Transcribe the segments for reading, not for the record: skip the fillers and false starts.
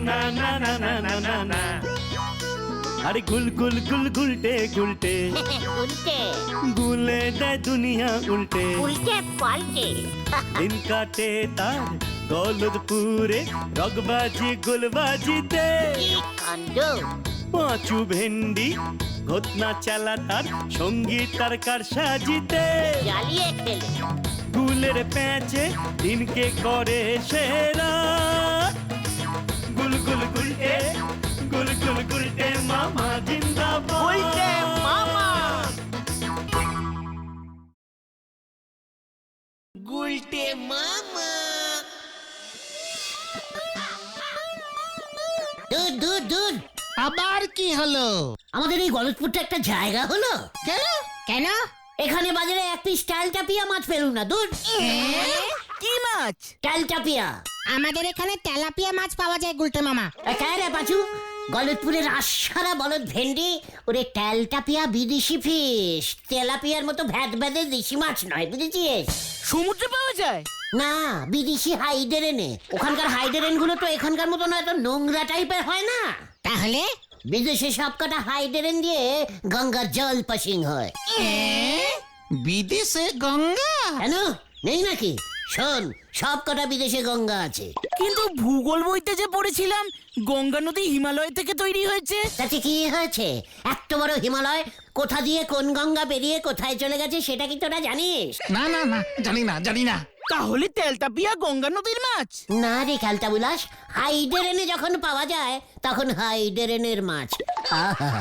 না না না না না না না। আরে গুল গুল গুল গুলটে গুলটে উল্টে গুলে দেয় দুনিয়া উল্টে। উল্টে পাল্টে দিন কাটে তার গলদপুরে রগবাজি গুলবাজিতে। কি কাণ্ড! পাঁচু ভেন্ডি ঘটনা চালা তার সঙ্গীত তার কার সাজিতে। জ্বালিয়ে খেলে গুলের প্যাচে দিনকে করে সেরা। গুল গুল গুলটে গুল গুল গুলটে মামা জিন্দাবাদ। উল্টে মামা। গুলটে মামা। দূর দূর দূর, আবার কি হলো? আমাদের এই গলতপুরটা একটা জায়গা হলো। কেন? কেন? এখানে বাজারে এক পিস টালটাপিয়া মাছ পেলুম না। দূর, কি মাছ? টালটাপিয়া। আমাদের এখানে তেলাপিয়া মাছ পাওয়া যায় গুলটে মামা। একাই রে পাচু, গলতপুরের আশারা বলদ ভেন্ডি ওরে টালটাপিয়া বিদেশি ফিশ। তেলাপিয়ার মতো ভ্যাদ ভ্যাদে দেশি মাছ নয়, বুঝেছিস? সমুদ্রে পাওয়া যায়? না, বিদেশি হাইডেরেনে। ওখানকার হাইডেরেন গুলো তো এখানকার মতো নয়, তো নোংরা টাইপের হয় না। তাহলে বিদেশে সব কটা হাইডেরেন দিয়ে গঙ্গার জল পাসিং হয়। বিদেশে গঙ্গা? কেন নেই নাকি? শোন, সব কটা বিদেশে গঙ্গা আছে। কিন্তু ভূগোল বইতে যে পড়েছিলাম গঙ্গা নদী হিমালয় থেকে তৈরি হয়েছে। তাতে কি হয়েছে? এত বড় হিমালয়, কোথা দিয়ে কোন গঙ্গা বেরিয়ে কোথায় চলে গেছে সেটা কি তোরা জানিস? না না না, জানি না। তাহলে তেলতাপিয়া গঙ্গা নদীর মাছ? না রে খেলতা বুলাস, হাইডেরেনে যখন পাওয়া যায় তখন হাইডেরেনের মাছ। আহা,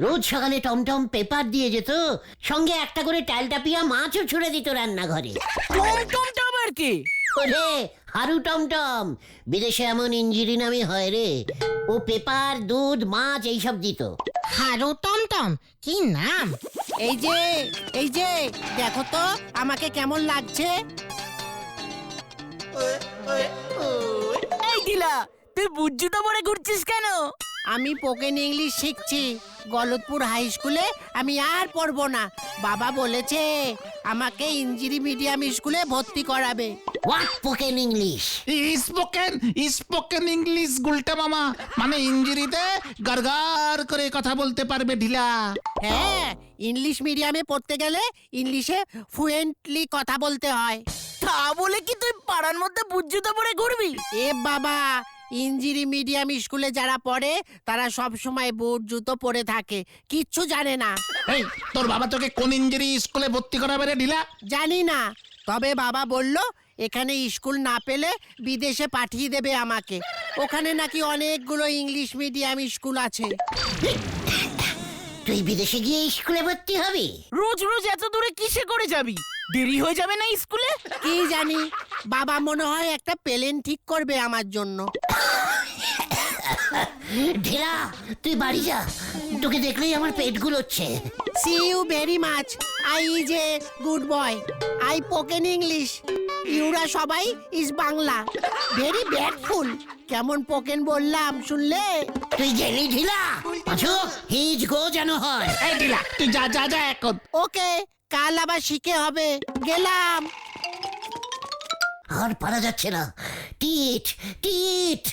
রোজ সকালে টমটম পেপার দিয়ে যেত, সঙ্গে একটা করে টালটাপিয়া মাছও ছুড়ে দিত রান্নাঘরে। টমটমটা আবার কি? ওরে হারু টমটম, বিদেশে এমন ইঞ্জিরি নামই হয় রে। ও পেপার, দুধ, মাছ এইসব দিত। হারু টমটম কি নাম! এই যে দেখো তো আমাকে কেমন লাগছে। এই দিলা, তুই বুজ্জুটা পরে ঘুরছিস কেন? আমি পোকেন ইংলিশ শিখছি। গলতপুর হাই স্কুলে আমি আর পড়বো না। বাবা বলেছে আমাকে ইঞ্জিরি মিডিয়াম স্কুলে ভর্তি করাবে। What spoken English? Spoken English গুলটে মামা, মানে ইঞ্জিরিতে গারগার করে কথা বলতে পারবে ঢিলা। হ্যাঁ, ইংলিশ মিডিয়ামে পড়তে গেলে ইংলিশে ফ্লুয়েন্টলি কথা বলতে হয়। তা বলে কি তুই পাড়ার মধ্যে বুজ্জুতা পরে ঘুরবি? এ বাবা, ইঞ্জিরি মিডিয়াম স্কুলে যারা পড়ে তারা সব সময় বুট জুতো পরে থাকে, কিচ্ছু জানে না। এই, তোর বাবা তোকে কোন ইঞ্জিরি স্কুলে ভর্তি করাবে রে ঢিলা? জানি না, তবে বাবা বলল এখানে স্কুল না পেলে বিদেশে পাঠিয়ে দেবে আমাকে। ওখানে নাকি অনেকগুলো ইংলিশ মিডিয়াম স্কুল আছে। তুই বিদেশে গিয়ে স্কুলে ভর্তি হবি? রোজ রোজ এত দূরে কিসে করে যাবি? দেরি হয়ে যাবে না স্কুলে? কি জানি, বাবা মনে হয় একটা প্লেন ঠিক করবে আমার জন্য। ঢেরা, তুই বাড়ি যা, তোকে দেখলেই আমার পেট গুলোচ্ছে। See you very much. I is a good boy. I spoken English. ইউরা সবাই ইজ বাংলা। ভেরি ব্যাডফুল। কেমন পোকেন বললাম শুনলে? তুই গেলি ঢিলা, পাঁচু হিজ গো যেন হয়। এই ঢিলা, তুই যা এখন। ওকে, কাল আবার শিখে হবে। গেলাম। আর পারা যাচ্ছে না। টিট টিট,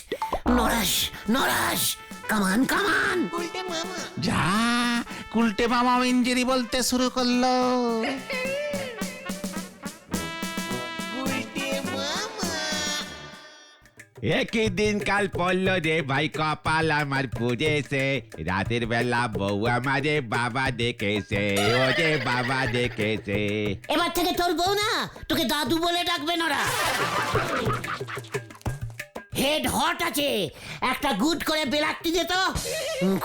নরাস নরাস, কামান কামান। যা, গুলটে মামা ইঞ্জিরি বলতে শুরু করলো। একই দিন কাল পড়লো রে ভাই, কপাল আমার পুড়েছে। রাতের বেলা বউ আমারে বাবা দেখেছে, ও যে বাবা দেখেছে। এবার থেকে তোর বউ না, তোকে দাদু বলে ডাকবে নরা। হেড হট আছে, একটা গুড করে বেলাক্তি দে তো,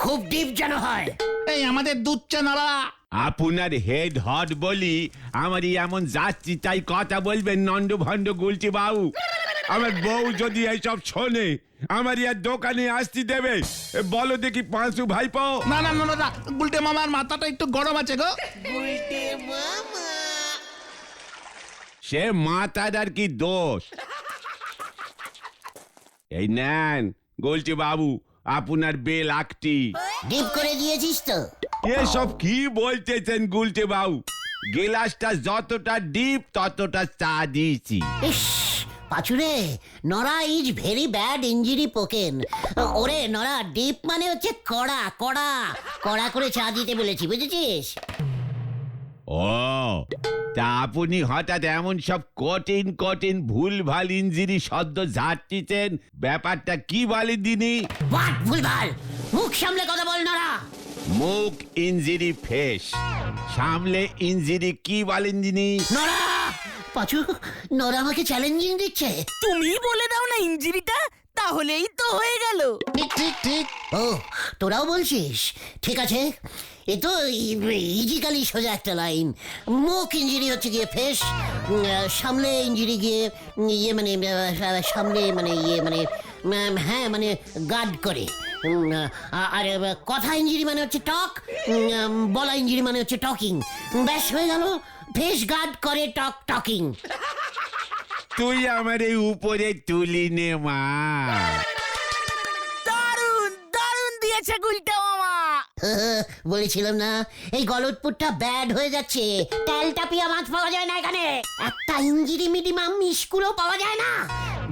খুব ডিপ যেন হয়। এই আমাদের দুধ চা নড়া। আপনার হেড হট বলি আমারই এমন যাচ্ছি তাই কথা বলবেন নন্দ ভণ্ড গুলটি বাবু। আমার বউ যদি এইসব শোনে আমার আর দোকানে আসতে দেবে? বলো দেখি পাঁচু ভাইপো। না না না না, গুলটে মামার মাথাটা একটু গরম আছে গো। সে মাথার আর কি দোষ। এই নেন গুলটি বাবু, আপনার বেল আকটি। ডিপ করে দিয়েছিস তো? এসব কি বলতেছেন গুলটে বাবু? গেলাসটা যতটা ডিপ ততটা চা দিয়েছি। ইস, পাচুরে, নরা ইজ ভেরি ব্যাড ইঞ্জুরি পোকেন। ওরে নরা, ডিপ মানে হচ্ছে কড়া কড়া কড়া করে চা দিতে বলেছি, বুঝেছিস? ও তা আপনি হঠাৎ এমন সব কঠিন কঠিন ভুলভাল ইঞ্জিরি শব্দ ঝাড়তিছেন, ব্যাপারটা কি বলে দিনি? হোয়াট ভুলভাল? মুখ সামলে কথা বল নরা। মুখ ইঞ্জিরি ফেস, সামলে ইঞ্জিরি কি বলেন দিনি? নরা, পাচু, নরা আমাকে চ্যালেঞ্জিং দিচ্ছে। তুমি বলে দাও না ইঞ্জিরিটা, তাহলেই তো হয়ে গেল। ঠিক ঠিক ঠিক। ও, তোরাও বলছিস? ঠিক আছে, এ তো ইজিক্যালি সোজা একটা লাইন। মুখ ইঞ্জুরি হচ্ছে গিয়ে ফেস, সামলে ইঞ্জুরি গিয়ে ইয়ে মানে সামলে মানে ইয়ে মানে হ্যাঁ মানে গার্ড করে। আর কথা ইঞ্জুরি মানে হচ্ছে টক, বলা ইঞ্জুরি মানে হচ্ছে টকিং। ব্যাস হয়ে গেল, ফেস গার্ড করে টক টকিং। তুই আমার এই উপরে তুলি নে মা। দারুণ দারুণ দিয়েছে গুলটা মামা। বলেছিলাম না এই গলতপুরটা ব্যাড হয়ে যাচ্ছে। তেলটাপিয়া মাছ পাওয়া যায় না এখানে, একটা ইঞ্জিরি মিডিমাম স্কুলও পাওয়া যায় না।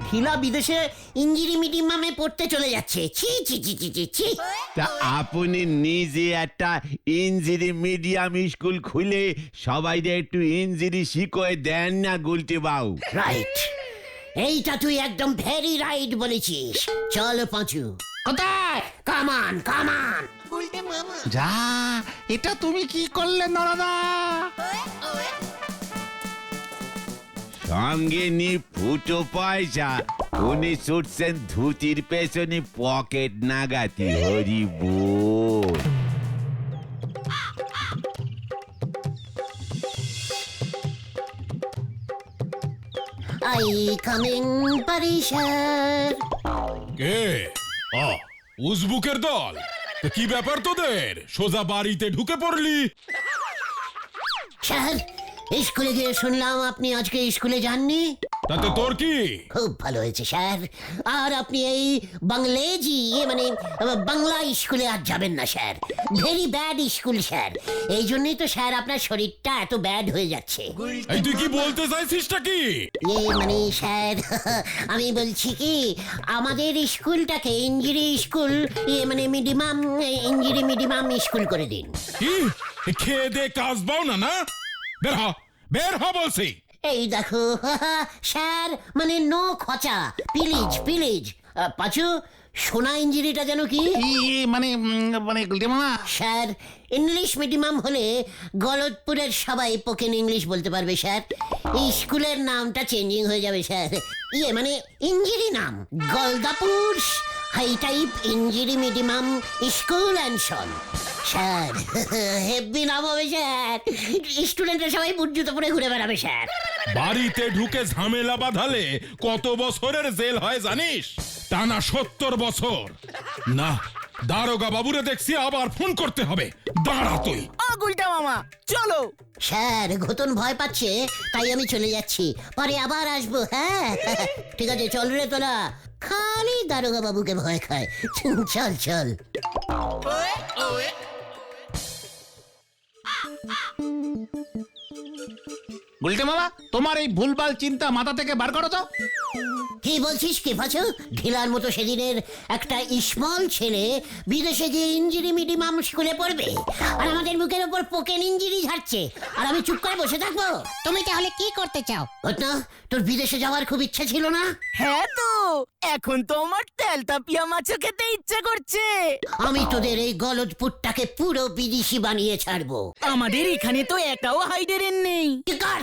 ঢিলা বিদেশে ইঞ্জিরি মিডিমামে পড়তে চলে যাচ্ছে। ছি ছি ছি ছি ছি ছি। তা আপনি নিজে একটা ইঞ্জিরি মিডিয়াম স্কুল খুলে সবাইকে একটু ইঞ্জিরি শিখে দেন না গুলটি বাউ। রাইট, এইটা তুই একদম ভেরি রাইট বলেছিস। চল পাঁচু, কোথায়? কামান কামান। যা, এটা তুমি কি করলে নরদা? সঙ্গে নি ফুটো পয়সা, উনি ছুটছেন ধুতির পেছনে পকেট নাগাতি। হরি বল। আই কামিং পারিশার। কে? উজবুকের দল? তো কি ব্যাপার তোদের? সোজা বাড়িতে ঢুকে পড়লি? স্যার, স্কুলে গিয়ে শুনলাম আপনি আজকে স্কুলে যাননি। তাতে তোর কি? খুব ভালো হয়েছে স্যার। আর আপনি এই বাংলেজি মানে বাংলা স্কুলে আর যাবেন না sir. Very bad school sir. এই জন্যই তো স্যার আপনার শরীরটা এত ব্যাড হয়ে যাচ্ছে। এই তুই কি বলতে চাইছিসটা কি? মানে স্যার, আমি বলছি কি, আমাদের স্কুলটাকে ইঞ্জিরি স্কুল মানে মিডিমাম ইঞ্জিরি মিডিমাম স্কুল করে দিন। কি? খেয়ে দে কাজ পাও না না? বের হ, বের হ বলছি। এই দেখো স্যার, মানে নো খচা, প্লিজ প্লিজ। পাচু, সোনা ইঞ্জিরিটা যেন কি? মানে মানে গুলটে মামা, স্যার, ইংলিশ মিডিয়াম হলে গলতপুরের সবাই পোকেন ইংলিশ বলতে পারবে স্যার। এই স্কুলের নামটা চেঞ্জিং হয়ে যাবে স্যার। ইয়ে মানে ইঞ্জিরি নাম Galdapur high type English medium school and son. Sir, heavy নাম হবে স্যার। স্টুডেন্টরা সবাই বুটজুতো পরে ঘুরে বেড়াবে স্যার। বাড়িতে ঢুকে ঝামেলা বাঁধালে কত বছরের জেল হয় জানিস? টানা 70 বছর। না, দারোগা বাবুরে দেখছি আবার ফোন করতে হবে। দাঁড়া তুই। ও গুলটা মামা, চলো। স্যার, ঘটন ভয় পাচ্ছে, তাই আমি চলে যাচ্ছি, পরে আবার আসবো। হ্যাঁ ঠিক আছে, চল রে তোরা। খালি দারোগা বাবুকে ভয় খায়। চল চল। গুলটে মামা, তোমার এই ভুলভাল চিন্তা মাথা থেকে বার করো তো। কি বলছিস কি পাচু? ঢিলার মতো সেদিনের একটা স্মল ছেলে বিদেশে গিয়ে ইঞ্জিরি মিডিয়াম স্কুলে পড়বে, আর আমাদের বুকের উপর পোকেন ইঞ্জিরি ঝাড়ছে, আর আমি চুপ করে বসে থাকবো? তুমি তাহলে কি করতে চাও? ঘটনা, তোর বিদেশে যাওয়ার খুব ইচ্ছা ছিল না? হ্যাঁ তো, এখন তো আমার তেলতাপিয়া মাছও খেতে ইচ্ছে করছে। আমি তোদের এই গলদপুরটাকে পুরো বিদেশি বানিয়ে ছাড়বো। আমাদের এখানে তো একাও হাইডেরেন নেই। কি কর?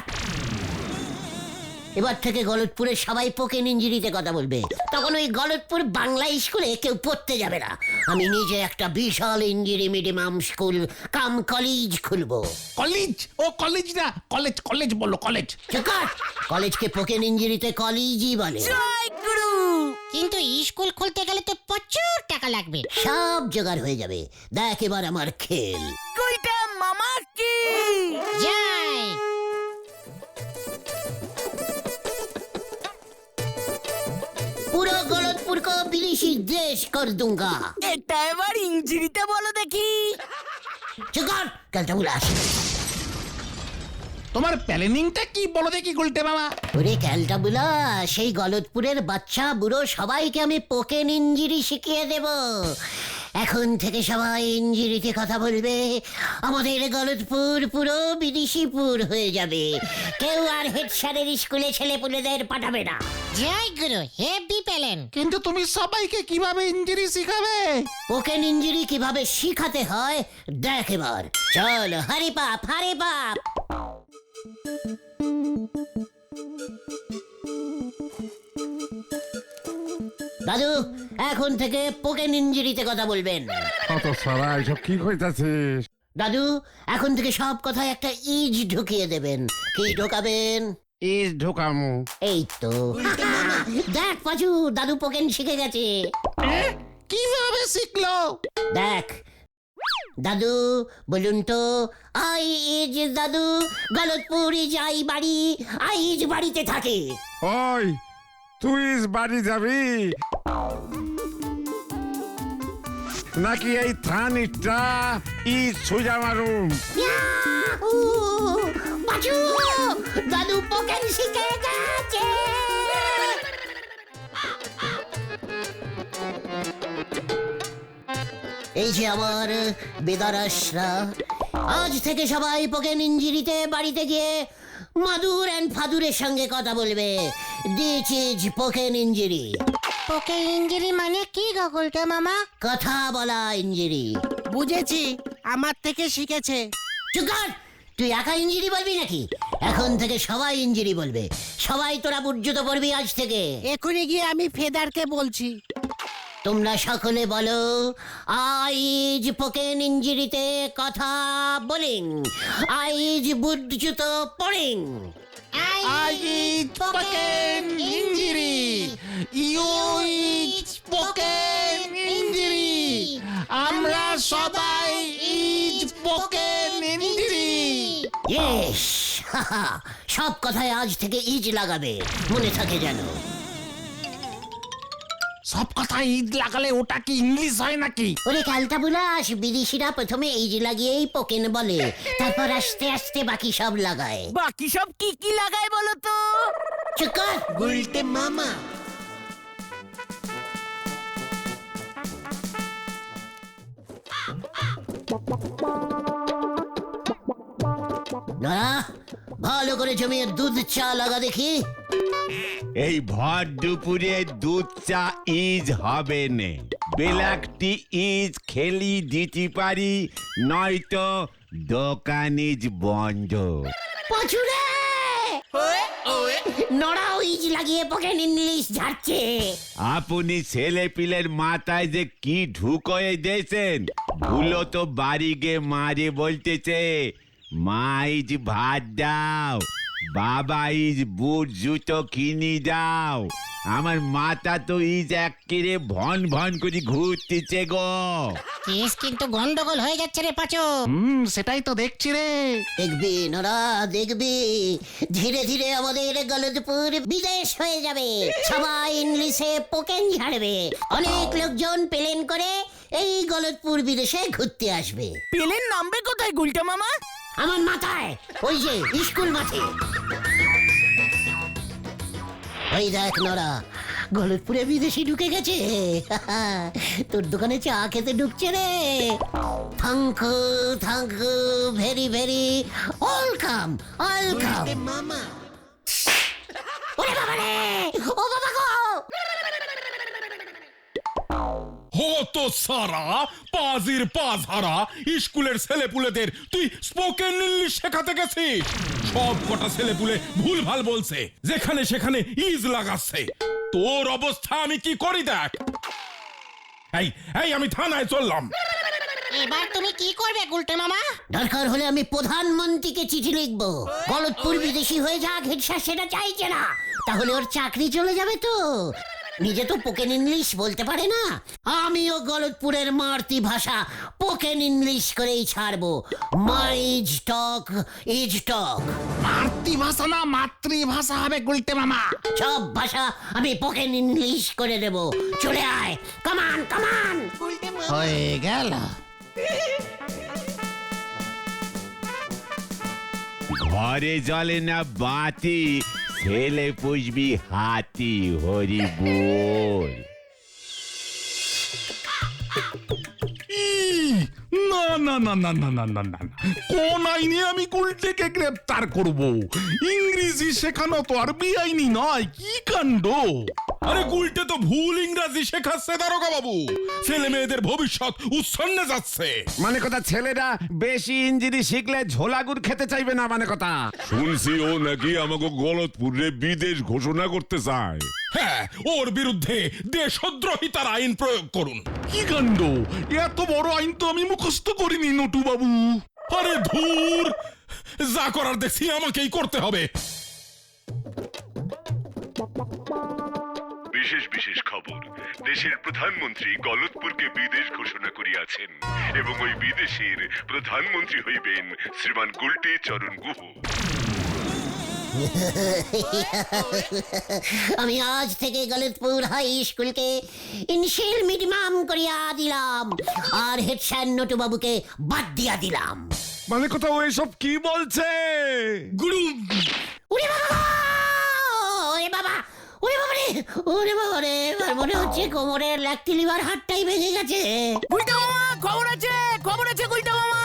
এবার থেকে গলতপুরে সবাই পোকেন ইঞ্জিরিতে কথা বলবে। তখন ওই গলতপুর বাংলা স্কুলে কেউ পড়তে যাবে না। আমি নিজে একটা বিশাল ইঞ্জিরি মিডিয়াম স্কুল কাম কলেজ খুলবো। কলেজ? ও কলেজ না, কলেজ কলেজ বললো, কলেজ। ঠিক আছে, কলেজকে পোকেন ইঞ্জিরিতে কলেজই বলে। জয় গুরু। কিন্তু স্কুল খুলতে গেলে তো প্রচুর টাকা লাগবে। সব জোগাড় হয়ে যাবে, দেখ এবার আমার খেল। গুলটা মামা কি যাই। পুরো गलतपुर को विदेशी देश कर दूंगा। এটা এবার ইঞ্জিরিতে বলো দেখি। चुप कर, कल तो बुलास। তোমার প্ল্যানিংটা কি বলো দেখি গুলটে মামা? ওরে ক্যালটা বুলা, সেই গলতপুরের বাচ্চা বুড়ো সবাইকে আমি পোকেন ইঞ্জিরি শিখিয়ে দেব। এখন থেকে সবাই ইঞ্জিরিতে কথা বলবে। আমাদের গলতপুর পুরো বিদেশিপুর হয়ে যাবে। কেউ আর হেড স্যারের স্কুলে ছেলেপুলেদের পাঠাবে না। জয় গুরু, হেভি প্যালেন। কিন্তু তুমি সবাইকে কিভাবে ইঞ্জিরি শিখাবে? পোকেন ইঞ্জিরি কিভাবে শিখাতে হয় দেখ এবার। চল হারি পাপ, হারি পাপ। দাদু, এখন থেকে পোকেন ইঞ্জিরিতে কথা বলবেন। কত সারা এসব কি কইতাছিস? দাদু, এখন থেকে সব কথায় একটা ইজ ঢুকিয়ে দেবেন। কি ঢোকাবেন? ইস ঢোকামু। এই তো দেখ পাচু, দাদু পোকেন শিখে গেছে। কিভাবে শিখলো? দেখ দাদু, বলুন তো, আই ইজ দাদু, গলতপুর ইজ আই বাড়ি, আই ইজ বাড়িতে থাকে। ওই তুই বাড়ি যাবি নাকি এই থানিটা ইস সোজা মারুম? ইয়াহু! পাচু, দাদু পোকেন শিখে গেছে। এই যে আমার বেদারাসরা, আজ থেকে সবাই পোকেন ইঞ্জিরিতে বাড়িতে গিয়ে মাদুর এন্ড ফাদুরের সঙ্গে কথা বলবে। This is spoken English. Spoken English মানে কি গো গুলটে মামা? কথা বলা ইঞ্জিরি। বুঝেছি, আমার থেকে শিখেছে। চুপ কর! তুই একা ইঞ্জিরি বলবি নাকি? এখন থেকে সবাই ইঞ্জিরি বলবে। সবাই তোরা বুঝতে পারবি আজ থেকে। এখনই গিয়ে আমি ফেদারকে বলছি। তোমরা সকলে বলো, আইজ পোকেন ইঞ্জিরিতে কথা বলিং, আইজ বুঝজুত পড়িং। I eat spoken injury. You eat spoken injury. আমরা সবাই eat spoken injury. ইয়েস! সব কথায় আজ থেকে ইজ লাগাবে, মনে থাকে যেন। সব কথা ঈদ লাগালে ওটা কি ইংলিশ হয় নাকি? ওরে ক্যালটা বুলাস, বিদেশিরা প্রথমে ইজ লাগিয়েই পোকেন বলে, তারপর আস্তে আস্তে বাকি সব লাগায়। বাকি সব কি কি লাগায় বলো তো? চুপ কর! গুলটে মামা। না, ভালো করে জমিয়ে দুধ চা লাগা দেখি। এই ভর দুপুরে দুধ চা ইজ হবে নে। ব্ল্যাক টি ইজ খেলি দিতে পারি, নয়তো দোকান ইজ বন্ধ। পছুরে নড়াও ইজ লাগিয়ে পোকেন ইংলিশ ঝাড়ছে। আপনি ছেলে পিলের মাথায় যে কি ঢুকোয় দিয়েছেন, ভুলো তো বাড়ি গে মারে বলতেছে মা ইজ ভাত দাও, বাবা ইজ বুট জুতো কিনি দাও। আমার মাথা তো ইজ একেরে ভন ভন করে ঘুরতেছে গো। কেস কিন্তু গন্ডগোল হয়ে যাচ্ছে রে পাচু। সেটাই তো দেখছি রে। দেখবি নরা, দেখবি ধীরে ধীরে আমাদের গলতপুর বিদেশ হয়ে যাবে। সবাই ইংলিশে পোকেন ঝাড়বে। অনেক লোকজন প্লেন করে এই গলতপুর বিদেশে ঘুরতে আসবে। পেলেন নামবে কোথায় গুলটে মামা? আমার মাথায়, ওই যে স্কুল মাঠে। ওই দেখ নরা, গলতপুরে বিদেশি ঢুকে গেছে। তোর দোকানে চা খেতে ঢুকছে রে। Thank you, thank you, very very welcome, welcome. মামা, ওরে বাবা রে, ও বাবা গো! হতো সারা পাজির পাঝারা স্কুলের ছেলেপুলেদের তুই স্পোকেন ইংলিশ শেখাতে গেছিস। সব কটা ছেলেপুলে ভুলভাল বলছে, যেখানে সেখানে ইজ লাগাচ্ছে। তোর অবস্থা আমি কি করি দেখ। এই এই আমি থানায় চললাম। এবার তুমি কি করবে গুলটে মামা? দরকার হলে আমি প্রধানমন্ত্রীকে চিঠি লিখবো। গলতপুর বিদেশি হয়ে যাক, হেডস্যার সেটা চাইছে না। তাহলে ওর চাকরি চলে যাবে তো। নিজে তো পোকেন ইংলিশ বলতে পারে না, আমিও গলতপুরের মাতৃভাষা পোকেন ইংলিশ করেই ছাড়বো। মাই ইজ টক ইজ টক। মাতৃভাষা না মাতৃভাষা হবে গুলটে মামা। সব ভাষা আমি পোকেন ইংলিশ করে দেব। চলে আয়, কামান কামান। হয়ে গেল। ঘরে জ্বলে না বাতি, ছেলে পুষবি হাতি, হরি বল। না না না না না না না না, কোন আইনে আমি গুলটেকে গ্রেপ্তার করব? ইংরেজি শেখানো তো আর বেআইনি নয়, কি কাণ্ড! আরে গুলটে তো ভুল ইংরেজি শেখাচ্ছে দারোগা বাবু, ছেলে মেয়েদের ভবিষ্যৎ উচ্ছন্নে যাচ্ছে। মানে কথা, ছেলেরা বেশি ইঞ্জিনি শিখলে ঝোলাগুড় খেতে চাইবে না, মানে কথা। শুনছি ও নাকি আমাকে গলতপুরে বিদেশ ঘোষণা করতে চায়। হ্যাঁ, ওর বিরুদ্ধে দেশদ্রোহিতার আইন প্রয়োগ করুন। কি কাণ্ড! এত বড় আইন তো আমি মুখস্থ করিনি নটু বাবু। আরে ধুর, যা করার দেখছি আমাকেই করতে হবে। বিশেষ বিশেষ খবর, দেশের প্রধানমন্ত্রী গলতপুরকে বিদেশ ঘোষণা করিয়াছেন এবং ওই বিদেশের প্রধানমন্ত্রী হইবেন শ্রীমান গুলটে চরণ গুহ। আমি আজ থেকে গলতপুর হাই স্কুলকে ইংলিশ মিডিয়াম করিয়া দিলাম, আর হেড স্যার নটু বাবুকে বাদ দিয়া দিলাম। মানে কথা, ও এসব কি বলছে? গুরু, ওরে বাবা, ওরে বাবা, ওরে বাবা রে, ওরে বাবা রে, এবার মনে হচ্ছে কোমরের ল্যাকটি লিভার হাতটাই ভেঙে গেছে। গুলটা মামা, খবর আছে, খবর আছে গুলটা মামা।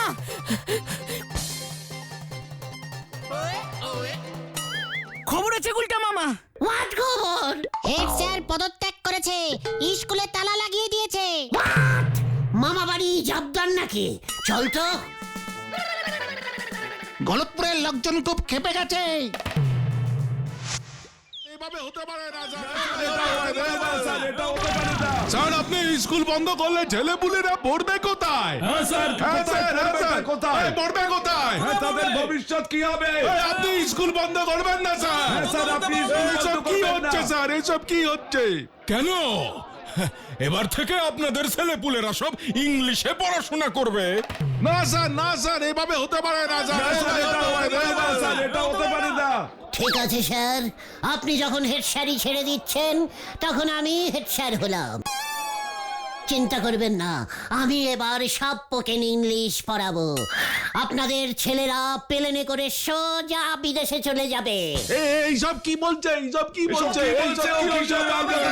খবর আছে গুলটা মামা। হোয়াট খবর? হেড স্যার পদত্যাগ করেছে, স্কুলে তালা লাগিয়ে দিয়েছে। হোয়াট? মামা বাড়ি জাবদার নাকি? চল তো। গলতপুরের লোকজন খুব খেপে গেছে। স্যার, আপনি স্কুল বন্ধ করলে ছেলেপুলেরা পড়বে কোথায়? কোথায় পড়বে কোথায়? তাদের ভবিষ্যৎ কি হবে? আপনি স্কুল বন্ধ করবেন না স্যার। এসব কি হচ্ছে স্যার? এসব কি হচ্ছে? কেন? এবার থেকে আপনাদের ছেলেপুলেরা সব ইংলিশে পড়াশোনা করবে। না স্যার, না স্যার, এভাবে হতে পারে না স্যার। এটা হতে পারে না। ঠিক আছে স্যার, আপনি যখন হেড স্যারই ছেড়ে দিচ্ছেন, তখন আমি হেড স্যার হলাম। চিন্তা করবেন না, আমি এবার সব পোকেন ইংলিশ পড়াবো। আপনাদের ছেলেরা প্লেনে করে সোজা বিদেশে চলে যাবে। এইসব কি বলছে? এইসব কি বলছে?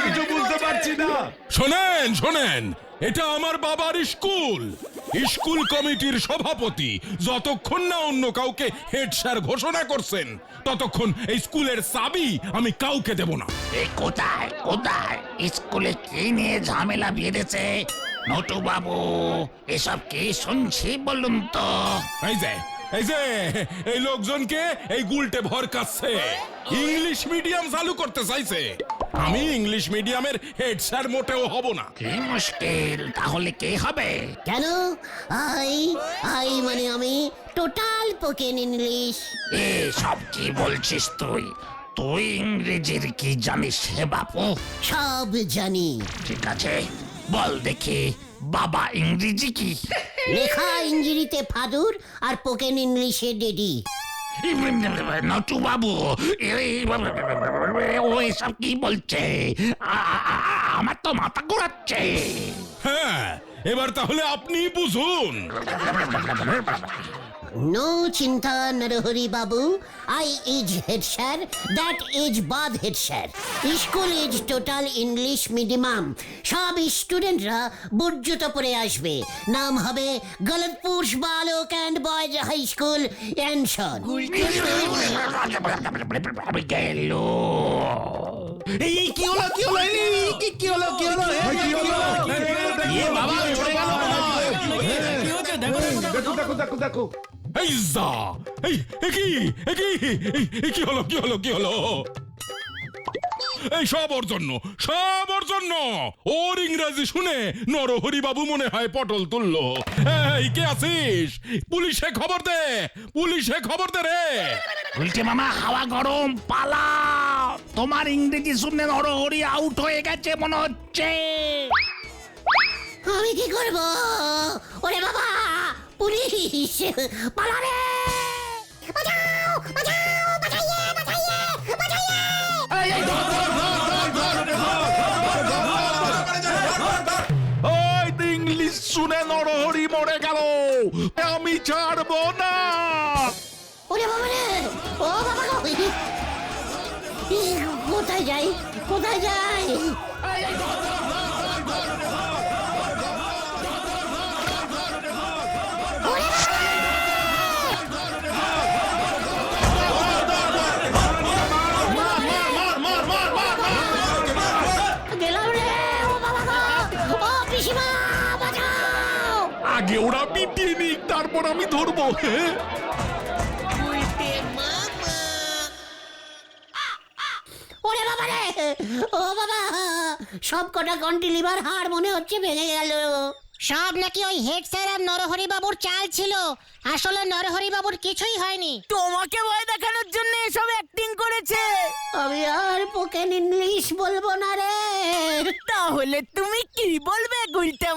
কিছু বুঝতে পারছি না। শোনেন শোনেন, এটা আমার বাবার স্কুল। স্কুল কমিটির সভাপতি যতক্ষণ না অন্য কাউকে হেড স্যার ঘোষণা করছেন, ততক্ষণ এই স্কুলের চাবি আমি কাউকে দেব না। কোথায় কোথায় স্কুলে কি নিয়ে ঝামেলা বেঁধেছে নটু বাবু? এসব কি শুনছি বলুন তো? এই যে এই লোকজনকে এই গুলটে ভরকাচ্ছে, ইংলিশ মিডিয়াম চালু করতে চাইছে। আমি ইংলিশ মিডিয়ামের হেড স্যার মোটেও হব না। কি মুশকিল, তাহলে কে হবে? কেন? আই আই মানে আমি টোটাল পোকেন ইংলিশ। সব কি বলছিস তুই? তুই ইংরেজির কি জানিস হে বাপু? সব জানি। ঠিক আছে, বল দেখি বাবা ইংরেজি কি? লেখা ইংরেজিতে ফাদুর আর পোকেন ইংলিশে ডেডি। নটু বাবু, ও এসব কি বলছে? আমার তো মাথা ঘোরাচ্ছে। হ্যাঁ, এবার তাহলে আপনি বুঝুন। নো চিন্তা নরহরি বাবু, I is head sir, that is bad head sir. School is total English medium. সব স্টুডেন্টরা বুর্জুত পড়ে আসবে। নাম হবে গলতপুর বালক and boys high school and son. গেল। এই কি হলো, কি হলো, কি হলো, কি হলো? বাবা চলে গেল। দেখো দেখো দেখো। এই যা, কি হলো, কি হলো, কি হলো? এই সব ওর জন্য, সব ওর জন্য। ওর ইংরেজি শুনে নরহরি বাবু মনে হয় পটল তুললো। এই কে আছিস? পুলিশে খবর দে, পুলিশে খবর দে রে। উল্টে মামা, হাওয়া গরম, পালা। তোমার ইংরেজি শুনে নরহরি আউট হয়ে গেছে মনে হচ্ছে। আমি কি করব? ওরে বাবা, পুলিশ পালা রে! বাঁচাও, বাঁচাও, বাঁচাইয়ে, বাঁচাইয়ে, বাঁচাইয়ে! ইংলিশ শুনে নরহরি মরে গেল, আমি ছাড়বো না। ওরে বাবা রে, ও বাবা গো, কোথায় যাই, কোথায় যাই? গেলাম রে, ও বাবা গো, ও পিসিমা বাঁচাও! আগে ওরা পিটিয়ে নিক, তারপর আমি ধরবো। ওরে বাবা রে, ও বাবা, সব কটা কন্টিলিভার হাড় মনে হচ্ছে ভেঙে গেল। সব নাকি ওই হেড স্যার আর নরহরি বাবুর চাল ছিল। আসলে নরহরি বাবুর কিছুই হয়নি। তোমাকে ভয় দেখানোর জন্য এসব অ্যাক্টিং করেছে। আমি আর পোকেন ইংলিশ বলবো না রে। তাহলে তুমি কি বলবে গুলটে